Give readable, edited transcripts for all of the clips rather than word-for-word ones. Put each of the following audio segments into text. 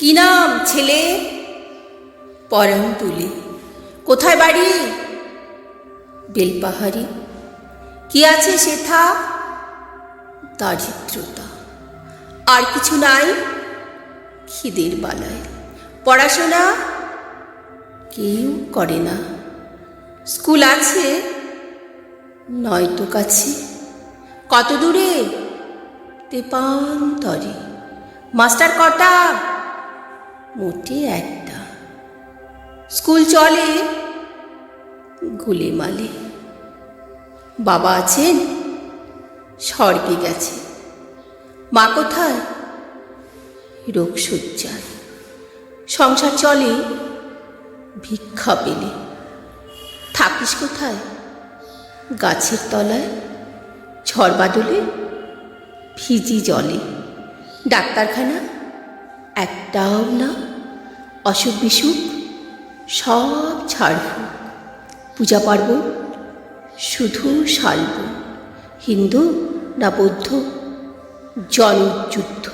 কি নাম ছেলে? পরাণ তুলে। কোথায় বাড়ি? বেলপাহাড়ি। কি আছে সেথা? দারিদ্রতা। আর কিছু নাই? খিদের বালায়। পড়াশোনা কেউ করে না। স্কুল আছে নয়তো কাছে। কত দূরে? তেপান্তরে। মাস্টার কটা? মোটে একটা। স্কুল চলে গোলেমালে। বাবা আছেন? স্বর্গে গেছে। মা কোথায়? রোগশয্যায়। সংসার চলে ভিক্ষা পেলে। থাকিস কোথায়? গাছের তলায়। ঝড় বাদলে ভিজি জলে। ডাক্তারখানা একটাও না। অসুখ বিসুখ সব ছাড়ফুঁক। পূজা পার্বণ শুধু শালবন। হিন্দু না বৌদ্ধ? জনযুদ্ধ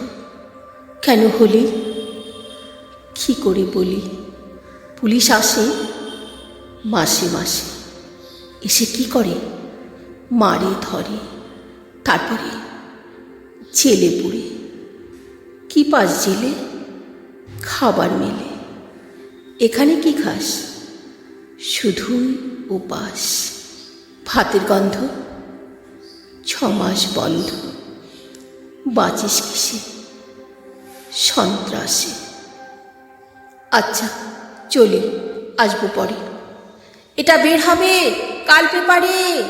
কেন হলি? কি করে বলি? পুলিশ আসে মাসে মাসে। এসে কি করে? মারে ধরে। তারপরে জেলে পুড়ে। কি পাস জেলে? খাবার মেলে। এখানে কি খাস? শুধুই উপাস। ভাতের গন্ধ। 6 মাস বন্ধ। বাঁচিস কিসে? সন্ত্রাসে। আচ্ছা চলি, আসবো পরে। এটা বের হবে কাল পেপারে।